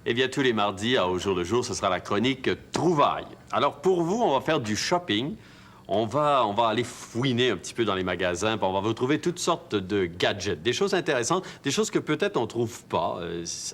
Eh bien, tous les mardis, Au jour le jour, ce sera la chronique Trouvailles. Alors, pour vous, on va faire du shopping. On va aller fouiner un petit peu dans les magasins, puis on va vous trouver toutes sortes de gadgets, des choses intéressantes, des choses que peut-être on ne trouve pas.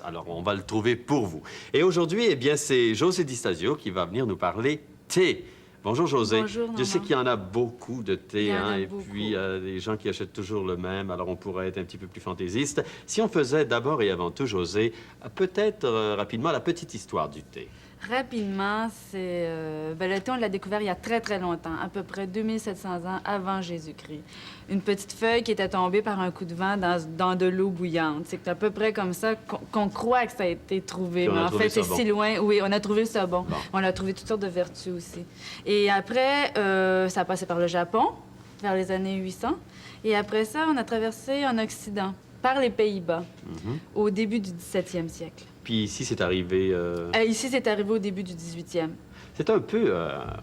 Alors, on va le trouver pour vous. Et aujourd'hui, eh bien, c'est José Di Stasio qui va venir nous parler thé. Bonjour, José. Bonjour, Je sais Normand. qu'il y en a beaucoup de thé, Il y en a et beaucoup. puis des gens qui achètent toujours le même, alors on pourrait être un petit peu plus fantaisiste. Si on faisait d'abord et avant tout, José, peut-être rapidement la petite histoire du thé. Rapidement, le thé, on l'a découvert il y a très, très longtemps, à peu près 2700 ans avant Jésus-Christ. Une petite feuille qui était tombée par un coup de vent dans de l'eau bouillante. C'est à peu près comme ça qu'on croit que ça a été trouvé. Puis on Mais a en trouvé fait, ça c'est bon. si loin. Oui, on a trouvé ça bon. Bon. On a trouvé toutes sortes de vertus aussi. Et après, ça a passé par le Japon, vers les années 800. Et après ça, on a traversé en Occident, par les Pays-Bas, au début du 17e siècle. Puis ici, c'est arrivé... Ici, c'est arrivé au début du 18e. C'est un peu,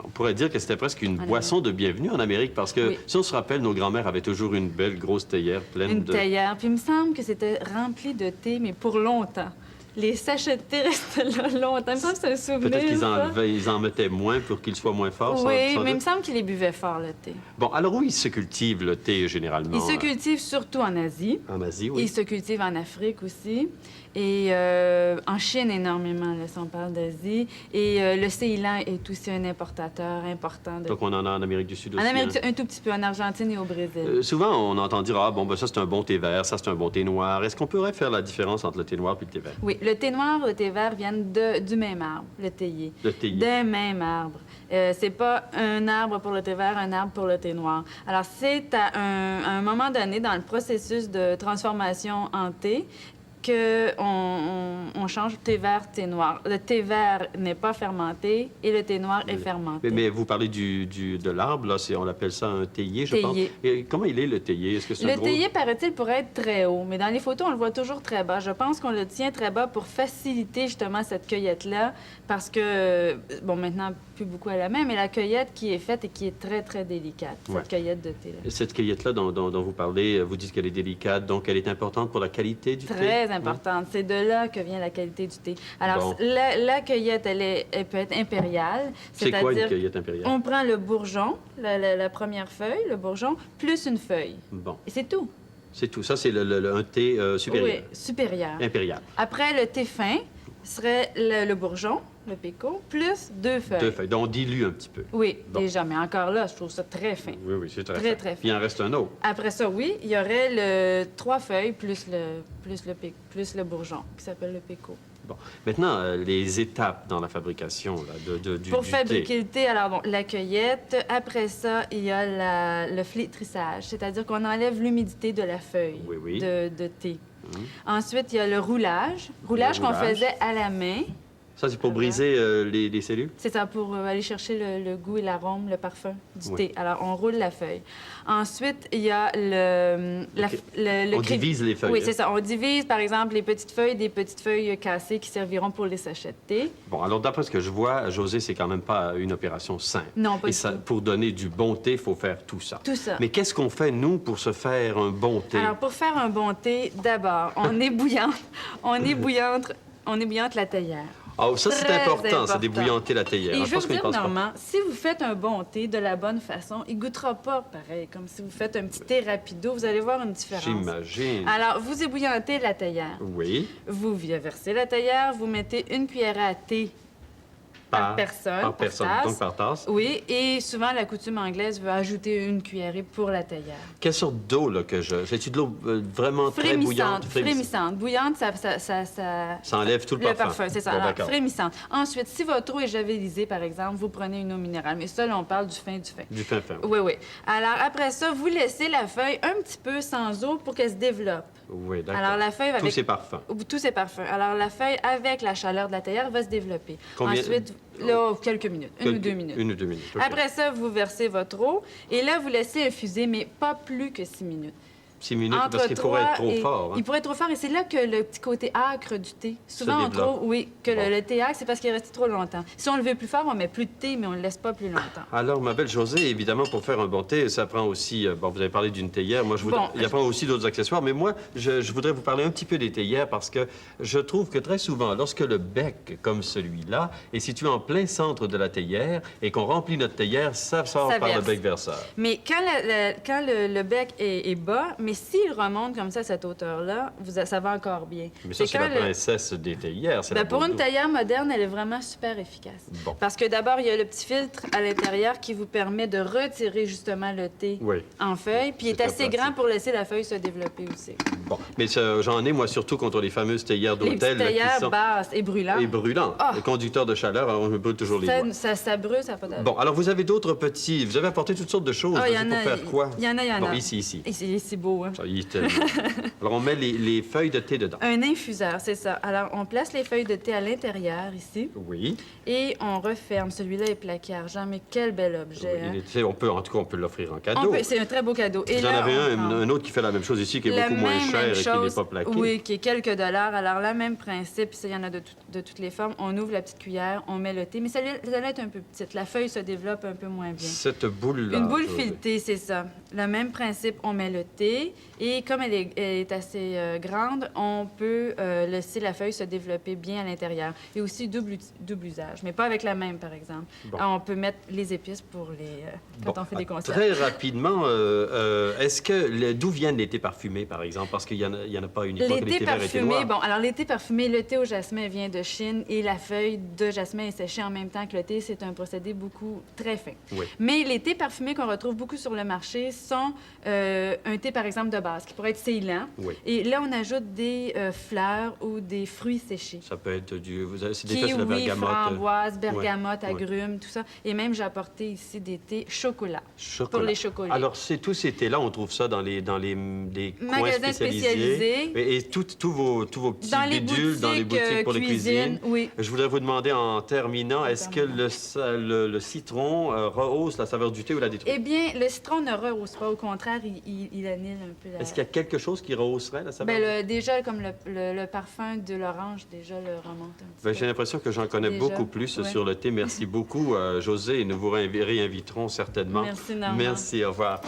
on pourrait dire que c'était presque une En boisson de bienvenue en Amérique, parce que, Oui. si on se rappelle, nos grands-mères avaient toujours une belle grosse théière pleine Une de... théière. Puis il me semble que c'était rempli de thé, mais pour longtemps. Les sachets de thé restaient là longtemps. Il me semble que c'est un souvenir. Peut-être qu'ils ça. ils en mettaient moins pour qu'il soit moins fort, sans- Oui, sans mais il me doute. semble qu'ils les buvaient fort, le thé. Bon, alors où il se cultive, le thé, généralement? Il se cultive surtout en Asie. En Asie, oui. Il se cultive en Afrique aussi. Et en Chine, énormément, là, si on parle d'Asie. Et le Ceylan est aussi un importateur important de Donc, on en a en Amérique du Sud En aussi. Amérique, hein? un tout petit peu, en Argentine et au Brésil. Souvent, on entend dire, ah, bon, ben ça, c'est un bon thé vert, ça, c'est un bon thé noir. Est-ce qu'on pourrait faire la différence entre le thé noir et le thé vert? Oui, le thé noir et le thé vert viennent du même arbre, le théier. Le théier. D'un même arbre. C'est pas un arbre pour le thé vert, un arbre pour le thé noir. Alors, c'est à un moment donné dans le processus de transformation en thé qu'on change thé vert, thé noir. Le thé vert n'est pas fermenté et le thé noir est fermenté. Mais vous parlez de l'arbre, là, on appelle ça un théier, je pense. Théier. Et comment il est, le théier? Est-ce que c'est un Le gros... théier, paraît-il, pourrait être très haut, mais dans les photos, on le voit toujours très bas. Je pense qu'on le tient très bas pour faciliter justement cette cueillette-là, parce que, bon, maintenant, plus beaucoup à la main, mais la cueillette qui est faite et qui est très, très délicate, Ouais. cette cueillette de thé-là. Cette cueillette-là dont vous parlez, vous dites qu'elle est délicate, donc elle est importante pour la qualité du thé? Très importante. C'est de là que vient la qualité du thé. Alors, Bon. la cueillette, elle peut être impériale. C'est quoi une c'est-à-dire, cueillette impériale? on prend le bourgeon, la première feuille, le bourgeon, plus une feuille. Bon, Et c'est tout. c'est tout. Ça, c'est un thé supérieur, Oui, supérieur. impérial. Après, le thé fin serait le bourgeon, le péco, plus deux feuilles. Deux feuilles. Donc, on dilue un petit peu. Oui, Bon. déjà, mais encore là, je trouve ça très fin. Oui, oui, c'est très Très, fin. très fin. Puis il en reste un autre. Après ça, oui, il y aurait trois feuilles plus le bourgeon, qui s'appelle le péco. Bon. Maintenant, les étapes dans la fabrication là, du Pour thé. fabriquer le thé, alors bon, la cueillette. Après ça, il y a le flétrissage, c'est-à-dire qu'on enlève l'humidité de la feuille Oui, oui. de thé. Ensuite, il y a le roulage qu'on roulage. faisait à la main. Ça, c'est pour briser les cellules? C'est ça, pour aller chercher le goût et l'arôme, le parfum du Oui. thé. Alors, on roule la feuille. Ensuite, il y a le On divise les feuilles, Oui, hein? c'est ça. On divise, par exemple, les petites feuilles des petites feuilles cassées qui serviront pour les sachets de thé. Bon, alors d'après ce que je vois, José, c'est quand même pas une opération simple. Non, pas Et du ça, tout. pour donner du bon thé, il faut faire tout ça. Tout ça. Mais qu'est-ce qu'on fait, nous, pour se faire un bon thé? Alors, pour faire un bon thé, d'abord, on ébouillante la théière. Ah, ça, c'est Très important, ça, important. débouillanter la théière. Et hein, je veux pense vous qu'on y dire, pense pas. Normand, si vous faites un bon thé de la bonne façon, il goûtera pas pareil, comme si vous faites un petit thé rapido. Vous allez voir une différence. J'imagine. Alors, vous ébouillantez la théière. Oui. Vous versez la théière, vous mettez une cuillère à thé par personne. Par personne, tasse. donc par tasse. Oui, et souvent, la coutume anglaise veut ajouter une cuillerée pour la théière. Quelle sorte d'eau, là, que je... C'est-tu de l'eau vraiment très bouillante? Frémissante. Bouillante, ça Ça enlève tout le le parfum. parfum, c'est ça. Bon, Alors, d'accord. frémissante. Ensuite, si votre eau est javelisée, par exemple, vous prenez une eau minérale. Mais ça, là, on parle du fin. Du fin. Oui, oui. Alors, après ça, vous laissez la feuille un petit peu sans eau pour qu'elle se développe. Oui, d'accord. Alors, la feuille Tous avec... ces parfums. Tous ces parfums. Alors, la feuille, avec la chaleur de la théière, va se développer. Combien- Ensuite, là, quelques minutes. Une ou deux minutes. Une ou deux minutes. OK. Après ça, vous versez votre eau et là, vous laissez infuser, mais pas plus que 6 minutes. 6 minutes, Entre parce qu'il pourrait être 3 trop et- fort. Hein. Il pourrait être trop fort et c'est là que le petit côté âcre du thé. Souvent, on développe. trouve, oui, que Bon. le thé âcre, c'est parce qu'il est resté trop longtemps. Si on le veut plus fort, on met plus de thé, mais on le laisse pas plus longtemps. Alors, ma belle Josée, évidemment, pour faire un bon thé, ça prend aussi... bon, vous avez parlé d'une théière. Moi, Bon, il y a pas aussi d'autres accessoires. Mais moi, je voudrais vous parler un petit peu des théières parce que je trouve que très souvent, lorsque le bec, comme celui-là, est situé en plein centre de la théière et qu'on remplit notre théière, ça sort Ça par le verse. bec verseur. Mais quand le bec est bas, mais s'il remonte comme ça à cette hauteur-là, ça va encore bien. Mais ça, c'est la quand le- princesse des théières. C'est Ben, la pour une Bordeaux. théière moderne, elle est vraiment super efficace. Bon. Parce que d'abord, il y a le petit filtre à l'intérieur qui vous permet de retirer justement le thé Oui. en feuille, puis il est C'est assez très grand pratique. pour laisser la feuille se développer aussi. Bon. Mais j'en ai, moi, surtout contre les fameuses théières Les d'hôtel. petites là, qui théières sont... basses et brûlantes. Et brûlantes. Ah. Les conducteurs de chaleur, alors on me brûle toujours les doigts. Ça brûle, ça n'a pas d'allure. Bon, alors vous avez d'autres petits... Vous avez apporté toutes sortes de choses. Ah, il y Vas-y, en pour a. faire quoi? Il y en a, il y en Bon, a. ici. Et c'est beau, hein? Ça, il est tellement- Alors, on met les feuilles de thé dedans. Un infuseur, c'est ça. Alors, on place les feuilles de thé à l'intérieur, ici, Oui. et on referme. Celui-là est plaqué argent, mais quel bel objet, Oui, hein? on peut, en tout cas, on peut l'offrir en cadeau. C'est un très beau cadeau. Et Vous en là, avez on prend un autre qui fait la même chose ici, qui est la beaucoup moins cher et qui n'est chose, pas plaqué. Oui, qui est quelques dollars. Alors, là, même principe, ça, il y en a de toutes les formes. On ouvre la petite cuillère, on met le thé, mais celle-là est un peu petite. La feuille se développe un peu moins bien. Cette boule-là. Une boule Josée. filetée, c'est ça. Le même principe, on met le thé et comme elle est assez grande, on peut laisser la feuille se développer bien à l'intérieur. Et aussi double usage, mais pas avec la même, par exemple. Bon. On peut mettre les épices pour quand Bon, on fait des conserves. Très rapidement, est-ce que d'où viennent les thés parfumés, par exemple? Parce qu'il y en a pas uniquement que Les les thés thés verts et thés parfumés, noirs. bon, alors les thés parfumés, le thé au jasmin vient de Chine et la feuille de jasmin est séchée en même temps que le thé. C'est un procédé beaucoup très fin. Oui. Mais les thés parfumés qu'on retrouve beaucoup sur le marché sont un thé, par exemple, de base, qui pourrait être ceylan. Oui. Et là, on ajoute des fleurs ou des fruits séchés. Ça peut être c'est des faits sur la Kiwi, bergamote. framboise, bergamote, Ouais, ouais. agrumes, tout ça. Et même, j'ai apporté ici des thés chocolat. Chocolat. Pour les chocolats. Alors, tous ces thés-là, on trouve ça dans les coins Magasins spécialisés. Et tous vos petits Dans les bidules dans les boutiques pour les cuisines. Oui. Je voudrais vous demander en terminant, est-ce que le citron rehausse la saveur du thé ou la détruit? Eh bien, le citron ne rehausse pas. Au contraire, il annule un peu la... Est-ce qu'il y a quelque chose qui rehausserait la saveur? Ben, déjà, comme le parfum de l'orange, déjà, le remonte un petit Ben, peu. j'ai l'impression que j'en connais Déjà, beaucoup plus ouais. sur le thé. Merci beaucoup, José, et nous vous réinviterons certainement. Merci, Normand. Merci, au revoir.